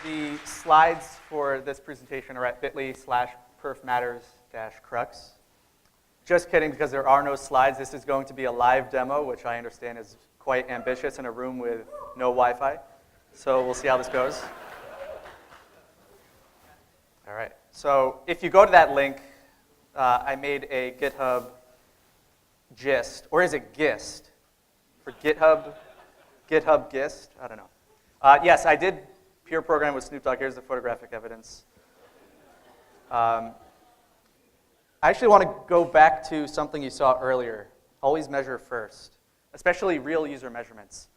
The slides for this presentation are at bit.ly/perfmatters-crux. Just kidding, because there are no slides. This is going to be a live demo, which I understand is quite ambitious in a room with no Wi-Fi. So we'll see how this goes. All right. So if you go to that link, I made a GitHub gist, or is it gist? For GitHub gist? I don't know. Yes, I did peer program with Snoop Dogg. Here's the photographic evidence. I actually want to go back to something you saw earlier. Always measure first, especially real user measurements.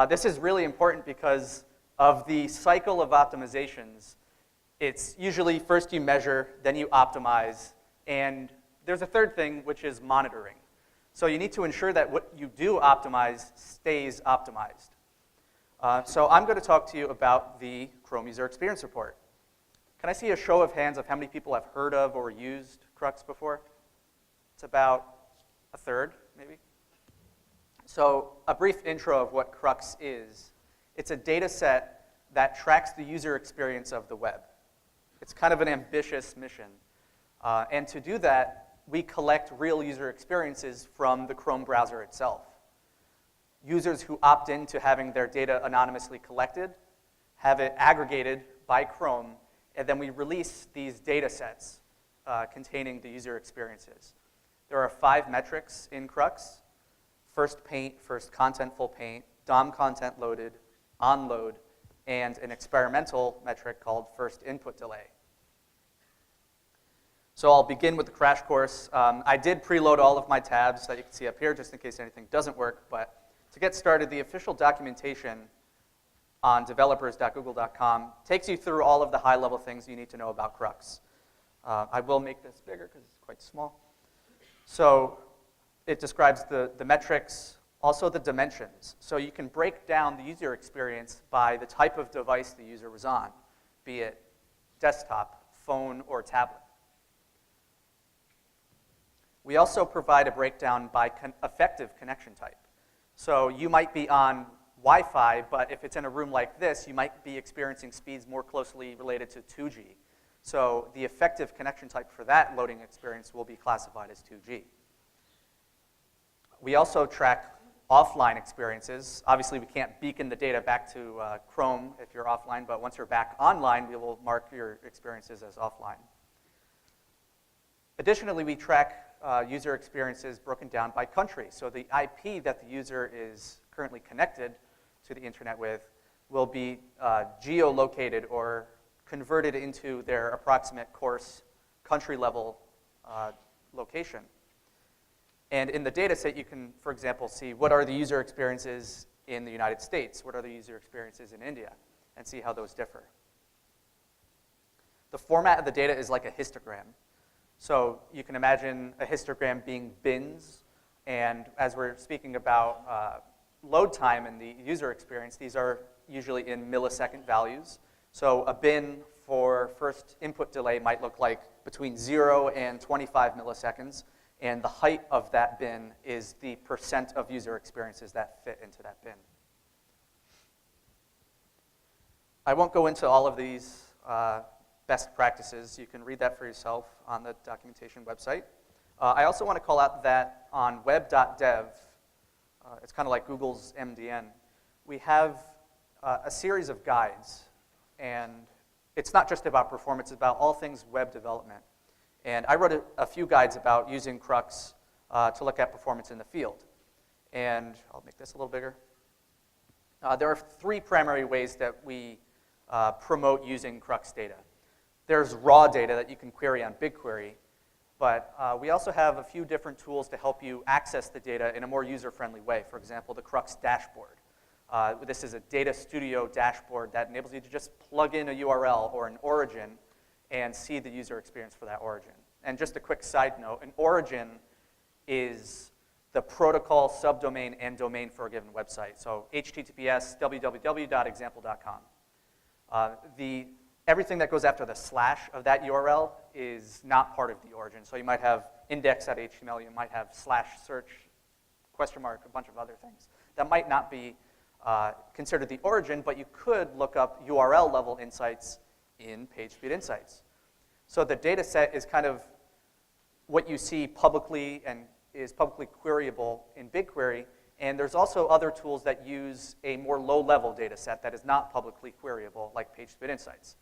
This is really important because of the cycle of optimizations. It's usually first you measure, then you optimize, and there's a third thing, which is monitoring. So you need to ensure that what you do optimize stays optimized. So I'm going to talk to you about the Chrome User Experience Report. Can I see a show of hands of how many people have heard of or used Crux before? It's about a third, maybe. So a brief intro of what Crux is. It's a data set that tracks the user experience of the web. It's kind of an ambitious mission. And to do that, we collect real user experiences from the Chrome browser itself. Users who opt into having their data anonymously collected have it aggregated by Chrome, and then we release these data sets containing the user experiences. There are 5 metrics in Crux: first paint, first contentful paint, DOM content loaded, on load, and an experimental metric called first input delay. So I'll begin with the crash course. I did preload all of my tabs that you can see up here just in case anything doesn't work, but to get started, the official documentation on developers.google.com takes you through all of the high-level things you need to know about Crux. I will make this bigger because it's quite small. So it describes the metrics, also the dimensions. So you can break down the user experience by the type of device the user was on, be it desktop, phone, or tablet. We also provide a breakdown by effective connection type. So you might be on Wi-Fi, but if it's in a room like this, you might be experiencing speeds more closely related to 2G. So the effective connection type for that loading experience will be classified as 2G. We also track offline experiences. Obviously, we can't beacon the data back to Chrome if you're offline, but once you're back online, we will mark your experiences as offline. Additionally, we track user experiences broken down by country. So the IP that the user is currently connected to the internet with will be geolocated or converted into their approximate coarse country-level location. And in the data set, you can, for example, see what are the user experiences in the United States, what are the user experiences in India, and see how those differ. The format of the data is like a histogram. So you can imagine a histogram being bins, and as we're speaking about load time and the user experience, these are usually in millisecond values. So a bin for first input delay might look like between 0 and 25 milliseconds, and the height of that bin is the percent of user experiences that fit into that bin. I won't go into all of these best practices. You can read that for yourself on the documentation website. I also want to call out that on web.dev, it's kind of like Google's MDN, we have a series of guides. And it's not just about performance, it's about all things web development. And I wrote a few guides about using Crux to look at performance in the field. And I'll make this a little bigger. There are 3 primary ways that we promote using Crux data. There's raw data that you can query on Bigquery, but we also have a few different tools to help you access the data in a more user-friendly way. For example, the Crux Dashboard. This is a data studio dashboard that enables you to just plug in a URL or an origin and see the user experience for that origin. And just a quick side note, an origin is the protocol, subdomain, and domain for a given website. So https www.example.com. Everything that goes after the slash of that URL is not part of the origin. So you might have index.html, you might have slash search, question mark, a bunch of other things. That might not be considered the origin, but you could look up URL-level insights in Pagespeed Insights. So the data set is kind of what you see publicly and is publicly queryable in Bigquery, and there's also other tools that use a more low-level data set that is not publicly queryable, like Pagespeed Insights.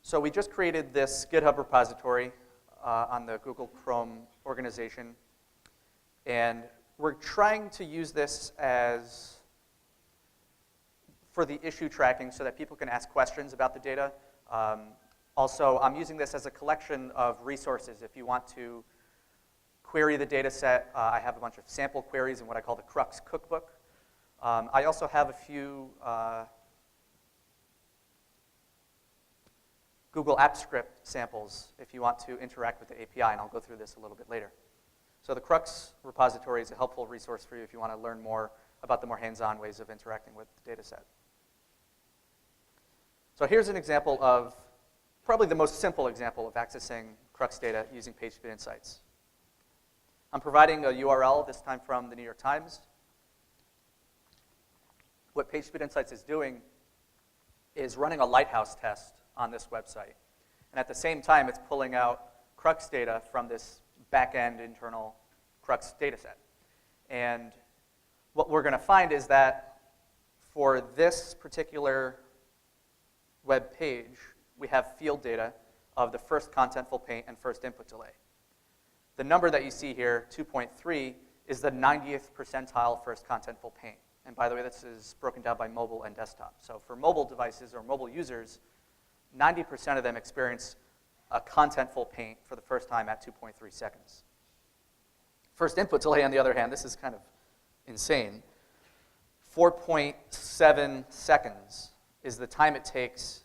So we just created this GitHub repository on the Google Chrome organization, and we're trying to use this as for the issue tracking so that people can ask questions about the data. Also, I'm using this as a collection of resources. If you want to query the data set, I have a bunch of sample queries in what I call the Crux cookbook. I also have a few Google Apps Script samples if you want to interact with the API, and I'll go through this a little bit later. So the Crux repository is a helpful resource for you if you want to learn more about the more hands-on ways of interacting with the data set. So here's an example of probably the most simple example of accessing Crux data using Pagespeed Insights. I'm providing a URL, this time from the New York Times. What Pagespeed Insights is doing is running a lighthouse test on this website. And at the same time, it's pulling out Crux data from this back-end internal Crux data set. And what we're going to find is that for this particular web page, we have field data of the first contentful paint and first input delay. The number that you see here, 2.3, is the 90th percentile first contentful paint. And by the way, this is broken down by mobile and desktop. So for mobile devices or mobile users, 90% of them experience a contentful paint for the first time at 2.3 seconds. First input delay, on the other hand, this is kind of insane. 4.7 seconds is the time it takes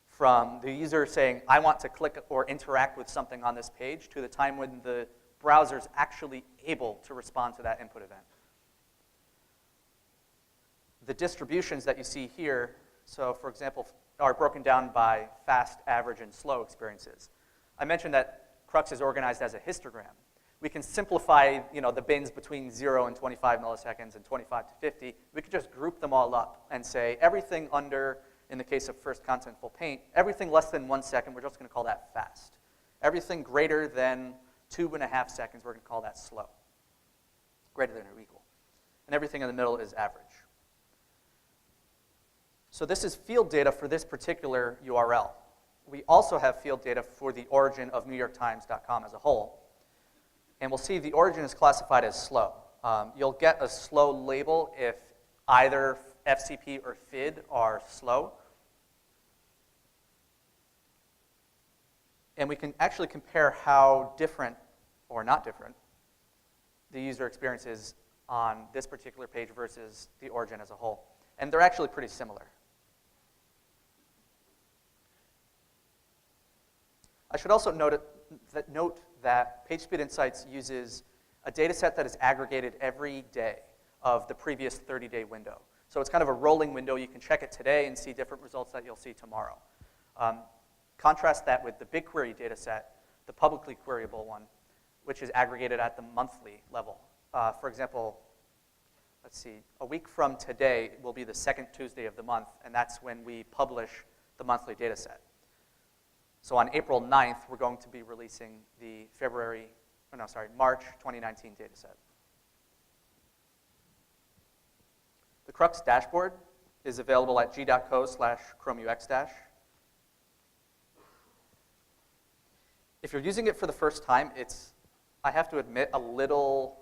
from the user saying, I want to click or interact with something on this page, to the time when the browser is actually able to respond to that input event. The distributions that you see here, so for example, are broken down by fast, average, and slow experiences. I mentioned that Crux is organized as a histogram. We can simplify the bins between 0 and 25 milliseconds and 25 to 50. We could just group them all up and say everything under, in the case of first contentful paint, everything less than 1 second, we're just going to call that fast. Everything greater than 2.5 seconds, we're going to call that slow. Greater than or equal. And everything in the middle is average. So this is field data for this particular URL. We also have field data for the origin of NewYorkTimes.com as a whole. And we'll see the origin is classified as slow. You'll get a slow label if either FCP or FID are slow. And we can actually compare how different, or not different, the user experience is on this particular page versus the origin as a whole. And they're actually pretty similar. I should also note that Pagespeed Insights uses a data set that is aggregated every day of the previous 30-day window. So it's kind of a rolling window. You can check it today and see different results that you'll see tomorrow. Contrast that with the Bigquery data set, the publicly queryable one, which is aggregated at the monthly level. For example, let's see, a week from today will be the second Tuesday of the month, and that's when we publish the monthly data set. So on April 9th, we're going to be releasing the March 2019 data set. The Crux Dashboard is available at g.co/ChromeUX-. If you're using it for the first time, it's, I have to admit, a little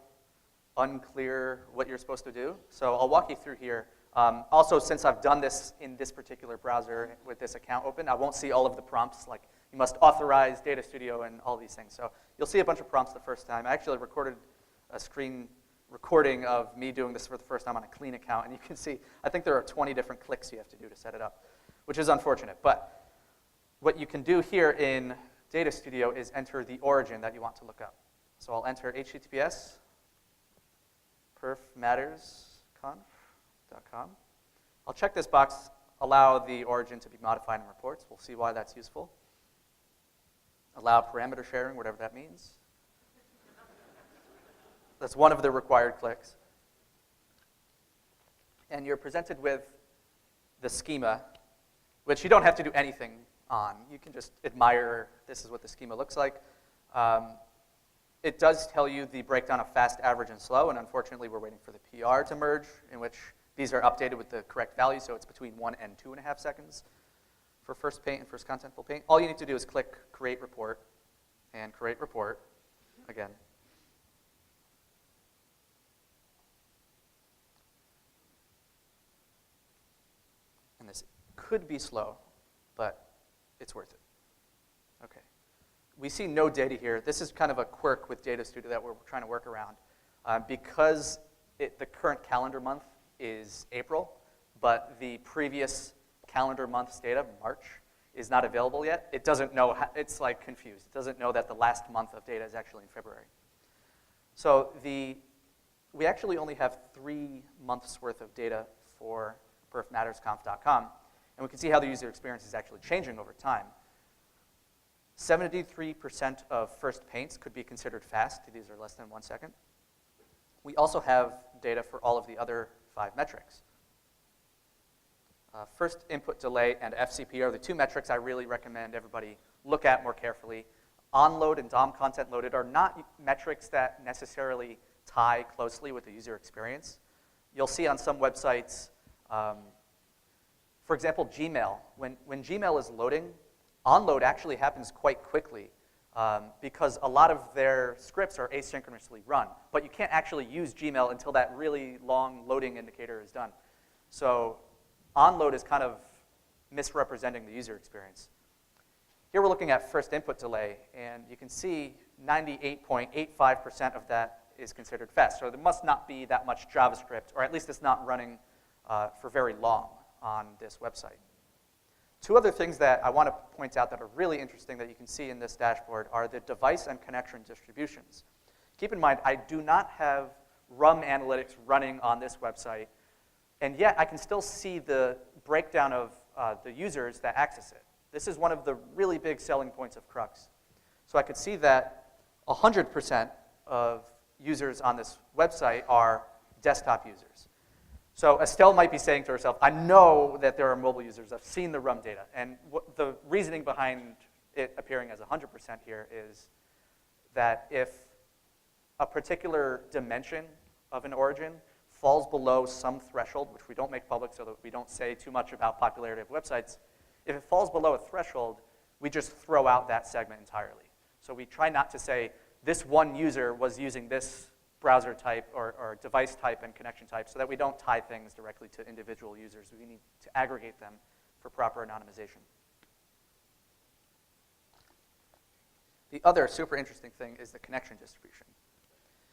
unclear what you're supposed to do. So I'll walk you through here. Also, since I've done this in this particular browser with this account open, I won't see all of the prompts, like you must authorize Data Studio and all these things. So you'll see a bunch of prompts the first time. I actually recorded a screen recording of me doing this for the first time on a clean account, and you can see, I think there are 20 different clicks you have to do to set it up, which is unfortunate. But what you can do here in Data Studio is enter the origin that you want to look up. So I'll enter https perfmattersconf.com. I'll check this box, allow the origin to be modified in reports. We'll see why that's useful. Allow parameter sharing, whatever that means. That's one of the required clicks. And you're presented with the schema, which you don't have to do anything on. You can just admire, this is what the schema looks like. It does tell you the breakdown of fast, average, and slow, and unfortunately we're waiting for the PR to merge, in which these are updated with the correct value, so it's between 1 and 2.5 seconds for first paint and first contentful paint. All you need to do is click Create Report, and Create Report again. And this could be slow, but it's worth it. Okay. We see no data here. This is kind of a quirk with Data Studio that we're trying to work around. Because the current calendar month is April, but the previous calendar month's data, March, is not available yet. It doesn't know, it's like confused. It doesn't know that the last month of data is actually in February. So we actually only have 3 months worth of data for perfmattersconf.com, and we can see how the user experience is actually changing over time. 73% of first paints could be considered fast. These are less than 1 second. We also have data for all of the other 5 metrics. First input delay and FCP are the 2 metrics I really recommend everybody look at more carefully. Onload and DOM content loaded are not metrics that necessarily tie closely with the user experience. You'll see on some websites, for example, Gmail. When Gmail is loading, onload actually happens quite quickly because a lot of their scripts are asynchronously run. But you can't actually use Gmail until that really long loading indicator is done. So onload is kind of misrepresenting the user experience. Here we're looking at first input delay, and you can see 98.85% of that is considered fast. So there must not be that much JavaScript, or at least it's not running for very long on this website. 2 other things that I want to point out that are really interesting that you can see in this dashboard are the device and connection distributions. Keep in mind, I do not have RUM analytics running on this website, and yet I can still see the breakdown of the users that access it. This is one of the really big selling points of Crux. So I could see that 100% of users on this website are desktop users. So Estelle might be saying to herself, I know that there are mobile users. I've seen the RUM data. And the reasoning behind it appearing as 100% here is that if a particular dimension of an origin falls below some threshold, which we don't make public so that we don't say too much about popularity of websites, if it falls below a threshold, we just throw out that segment entirely. So we try not to say this one user was using this browser type or device type and connection type so that we don't tie things directly to individual users. We need to aggregate them for proper anonymization. The other super interesting thing is the connection distribution.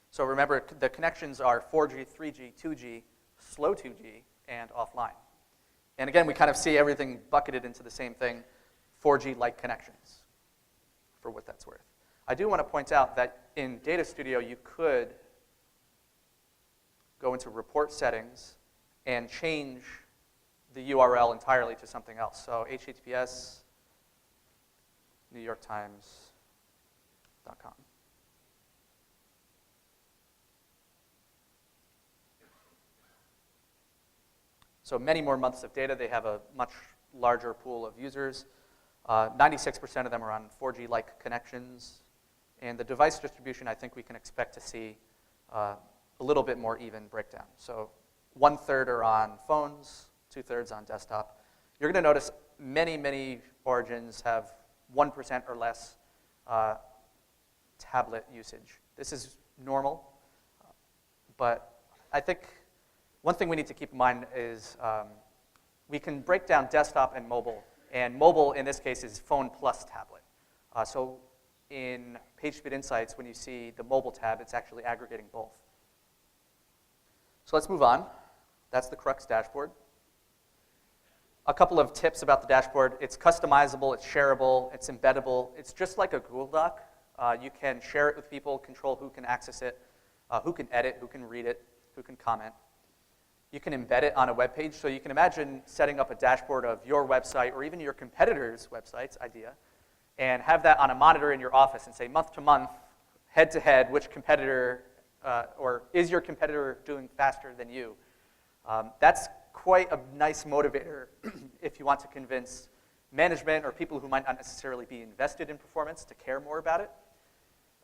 So remember, the connections are 4G, 3G, 2G, slow 2G, and offline. And again, we kind of see everything bucketed into the same thing, 4G-like connections, for what that's worth. I do want to point out that in Data Studio, you could go into report settings and change the URL entirely to something else. So HTTPS, NewYorkTimes.com. So many more months of data. They have a much larger pool of users. 96% of them are on 4G-like connections. And the device distribution, I think we can expect to see a little bit more even breakdown. So 1/3 are on phones, 2/3 on desktop. You're going to notice many, many origins have 1% or less tablet usage. This is normal, but I think one thing we need to keep in mind is we can break down desktop and mobile in this case is phone plus tablet. So in Pagespeed Insights, when you see the mobile tab, it's actually aggregating both. So let's move on. That's the Crux Dashboard. A couple of tips about the dashboard. It's customizable, it's shareable, it's embeddable. It's just like a Google Doc. You can share it with people, control who can access it, who can edit, who can read it, who can comment. You can embed it on a web page. So you can imagine setting up a dashboard of your website or even your competitor's website's idea and have that on a monitor in your office and say month to month, head to head, which competitor or is your competitor doing faster than you? That's quite a nice motivator if you want to convince management or people who might not necessarily be invested in performance to care more about it.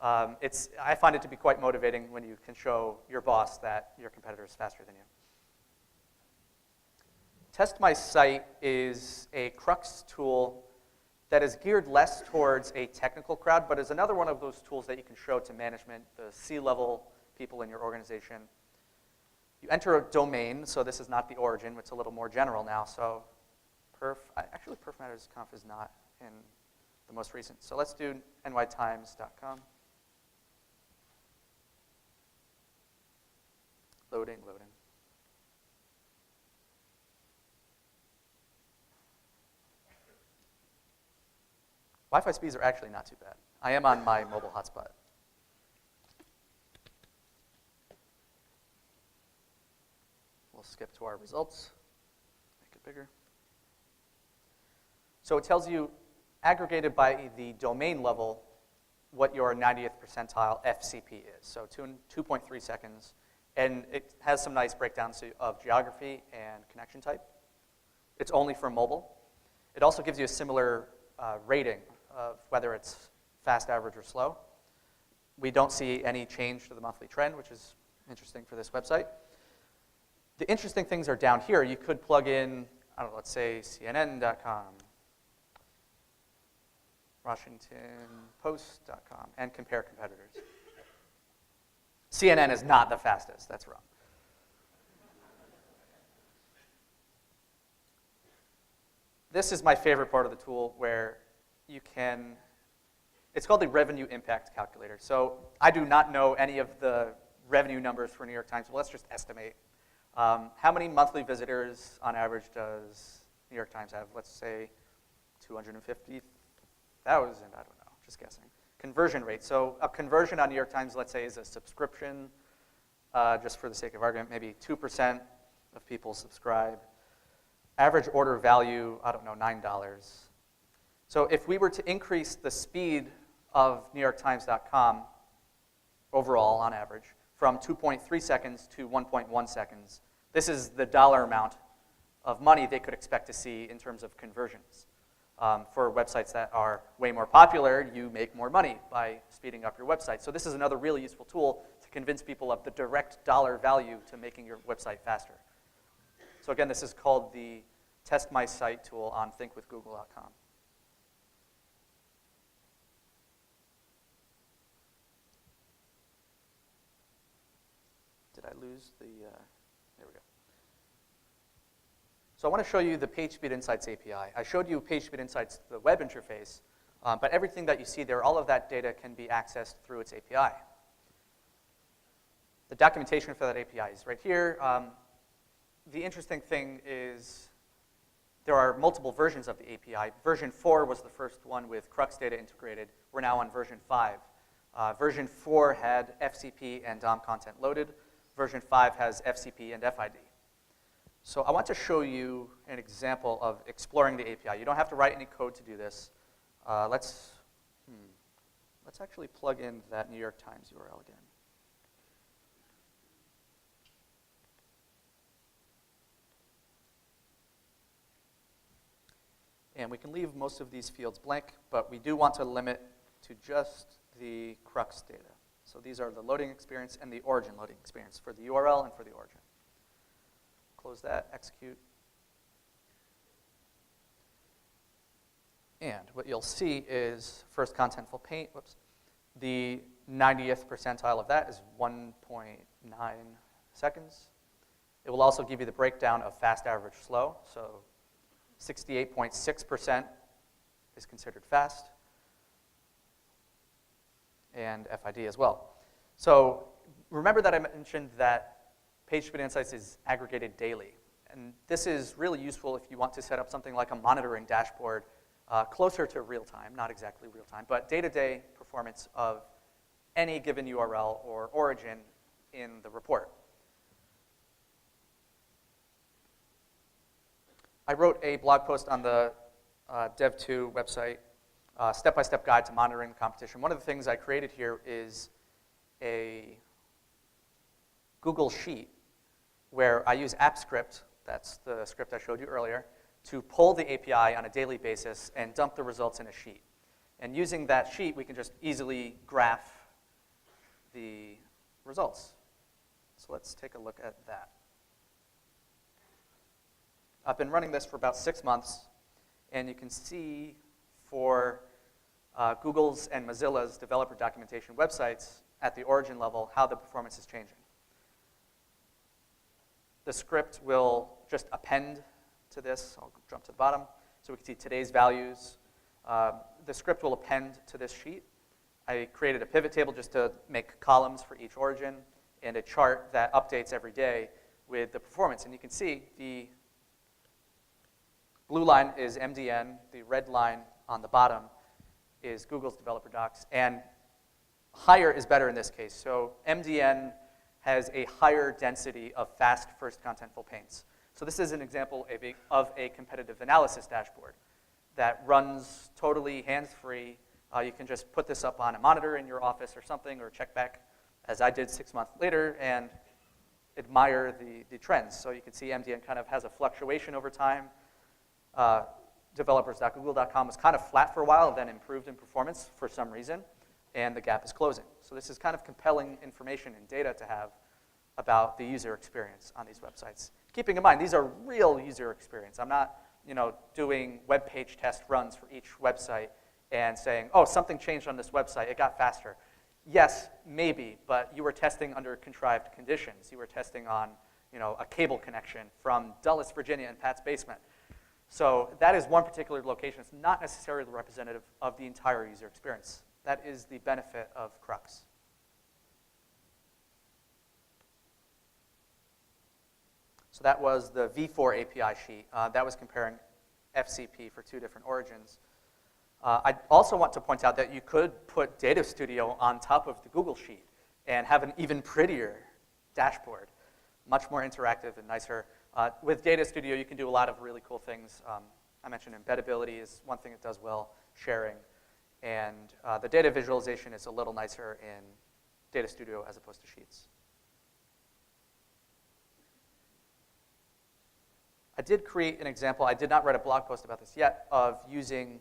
I find it to be quite motivating when you can show your boss that your competitor is faster than you. Test My Site is a Crux tool that is geared less towards a technical crowd, but is another one of those tools that you can show to management, the C-level people in your organization. You enter a domain, so this is not the origin, it's a little more general now, so actually perfmattersconf is not in the most recent. So let's do nytimes.com. Loading. Wi-Fi speeds are actually not too bad. I am on my mobile hotspot. We'll skip to our results. Make it bigger. So it tells you, aggregated by the domain level, what your 90th percentile FCP is. So 2.3 seconds. And it has some nice breakdowns of geography and connection type. It's only for mobile. It also gives you a similar rating of whether it's fast, average, or slow. We don't see any change to the monthly trend, which is interesting for this website. The interesting things are down here. You could plug in, I don't know, let's say CNN.com, WashingtonPost.com, and compare competitors. CNN is not the fastest. That's wrong. This is my favorite part of the tool where you can, it's called the revenue impact calculator. So I do not know any of the revenue numbers for New York Times, but let's just estimate. How many monthly visitors on average does New York Times have? Let's say 250,000, I don't know, just guessing. Conversion rate. So a conversion on New York Times, let's say, is a subscription, just for the sake of argument, maybe 2% of people subscribe. Average order value, I don't know, $9. So if we were to increase the speed of NewYorkTimes.com overall, on average, from 2.3 seconds to 1.1 seconds, this is the dollar amount of money they could expect to see in terms of conversions. For websites that are way more popular, you make more money by speeding up your website. So this is another really useful tool to convince people of the direct dollar value to making your website faster. So again, this is called the Test My Site tool on thinkwithgoogle.com. Did I lose the, there we go. So I want to show you the Pagespeed Insights API. I showed you Pagespeed Insights, the web interface, but everything that you see there, all of that data can be accessed through its API. The documentation for that API is right here. The interesting thing is there are multiple versions of the API. Version 4 was the first one with Crux data integrated. We're now on version 5. Version 4 had FCP and DOM content loaded. Version 5 has FCP and FID. So I want to show you an example of exploring the API. You don't have to write any code to do this. Let's actually plug in that New York Times URL again. And we can leave most of these fields blank, but we do want to limit to just the Crux data. So these are the loading experience and the origin loading experience for the URL and for the origin. Close that, execute. And what you'll see is first contentful paint, the 90th percentile of that is 1.9 seconds. It will also give you the breakdown of fast, average, slow. So 68.6% is considered fast, and FID as well. So remember that I mentioned that Pagespeed Insights is aggregated daily. And this is really useful if you want to set up something like a monitoring dashboard closer to real time, not exactly real time, but day-to-day performance of any given URL or origin in the report. I wrote a blog post on the Dev2 website, step-by-step guide to monitoring the competition. One of the things I created here is a Google Sheet, where I use AppScript, that's the script I showed you earlier, to pull the API on a daily basis and dump the results in a sheet. And using that sheet, we can just easily graph the results. So let's take a look at that. I've been running this for about 6 months, and you can see for Google's and Mozilla's developer documentation websites at the origin level how the performance is changing. The script will just append to this. I'll jump to the bottom so we can see today's values. The script will append to this sheet. I created a pivot table just to make columns for each origin and a chart that updates every day with the performance. And you can see the blue line is MDN, the red line on the bottom is Google's developer docs, and higher is better in this case. So MDN has a higher density of fast first contentful paints. So this is an example of a competitive analysis dashboard that runs totally hands-free. You can just put this up on a monitor in your office or something, or check back, as I did 6 months later, and admire the trends. So you can see MDN kind of has a fluctuation over time. Developers.google.com was kind of flat for a while, then improved in performance for some reason, and the gap is closing. So this is kind of compelling information and data to have about the user experience on these websites. Keeping in mind, these are real user experience. I'm not doing web page test runs for each website and saying, oh, something changed on this website, it got faster. Yes, maybe, but you were testing under contrived conditions. You were testing on a cable connection from Dulles, Virginia, in Pat's basement. So that is one particular location. It's not necessarily representative of the entire user experience. That is the benefit of Crux. So that was the V4 API sheet. That was comparing FCP for 2 different origins. I also want to point out that you could put Data Studio on top of the Google Sheet and have an even prettier dashboard, much more interactive and nicer. With Data Studio, you can do a lot of really cool things. I mentioned embeddability is one thing it does well, sharing. And the data visualization is a little nicer in Data Studio as opposed to Sheets. I did create an example. I did not write a blog post about this yet, of using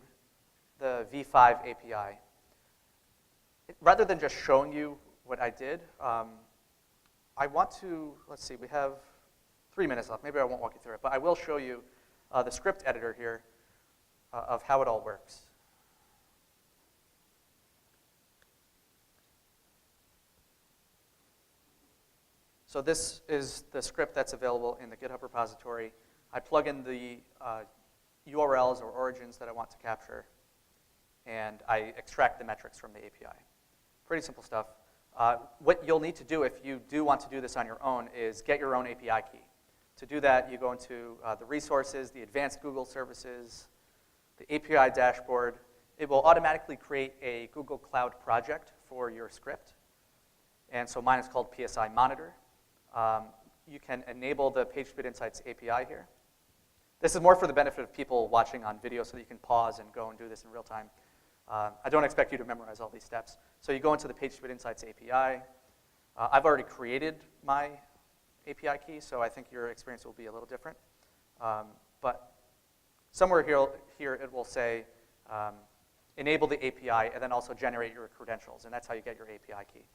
the V5 API. Rather than just showing you what I did, I want to, let's see, we have 3 minutes left. Maybe I won't walk you through it, but I will show you the script editor here of how it all works. So this is the script that's available in the GitHub repository. I plug in the URLs or origins that I want to capture, and I extract the metrics from the API. Pretty simple stuff. What you'll need to do if you do want to do this on your own is get your own API key. To do that, you go into the resources, the advanced Google services, the API dashboard. It will automatically create a Google Cloud project for your script. And so mine is called PSI Monitor. You can enable the Pagespeed Insights API here. This is more for the benefit of people watching on video so that you can pause and go and do this in real time. I don't expect you to memorize all these steps. So you go into the Pagespeed Insights API. I've already created my API key, so I think your experience will be a little different. But somewhere here it will say enable the API and then also generate your credentials, and that's how you get your API key.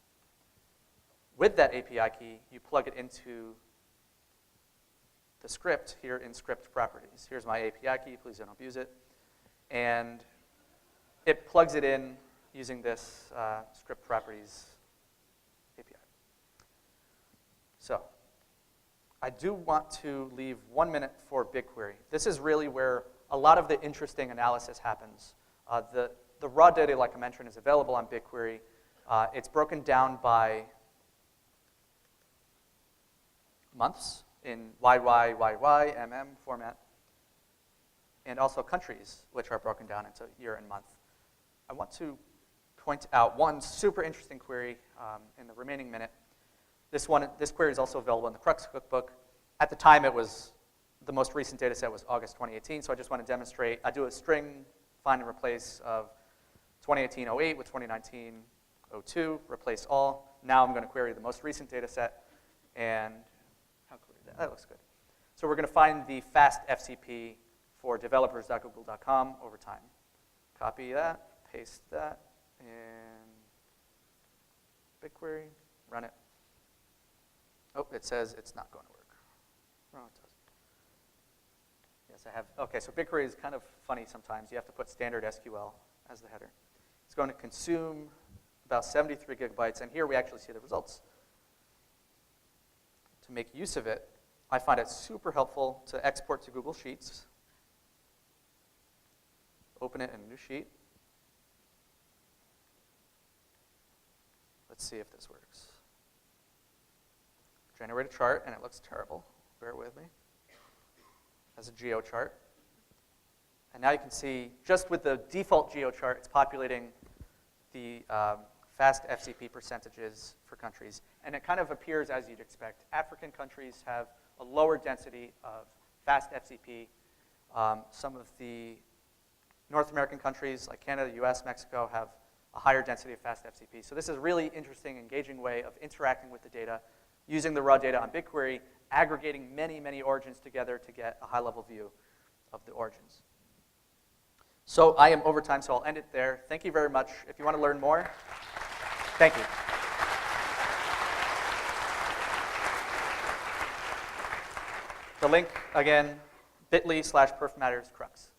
With that API key, you plug it into the script here in script properties. Here's my API key, please don't abuse it. And it plugs it in using this script properties API. So I do want to leave 1 minute for Bigquery. This is really where a lot of the interesting analysis happens. The raw data, like I mentioned, is available on Bigquery. It's broken down by months in YY, YY, MM format, and also countries, which are broken down into year and month. I want to point out one super interesting query in the remaining minute. This query is also available in the Crux cookbook. At the time, it was the most recent data set was August 2018, so I just want to demonstrate. I do a string find and replace of 2018-08 with 2019-02, replace all. Now I'm going to query the most recent data set, And how clear is that? That looks good. So we're going to find the fast FCP for developers.google.com over time. Copy that, paste that in Bigquery, run it. Oh, it says it's not going to work. No, it doesn't. Yes, I have. Okay, so Bigquery is kind of funny sometimes. You have to put standard SQL as the header. It's going to consume about 73 gigabytes, and here we actually see the results. To make use of it, I find it super helpful to export to Google Sheets. Open it in a new sheet. Let's see if this works. Generate a chart, and it looks terrible. Bear with me. As a geo chart. And now you can see, just with the default geo chart, it's populating the fast FCP percentages for countries. And it kind of appears as you'd expect. African countries have a lower density of fast FCP. Some of the North American countries, like Canada, US, Mexico, have a higher density of fast FCP. So this is a really interesting, engaging way of interacting with the data, using the raw data on Bigquery, aggregating many, many origins together to get a high-level view of the origins. So I am over time, so I'll end it there. Thank you very much. If you want to learn more, thank you. The link, again, bit.ly/perfmatterscrux.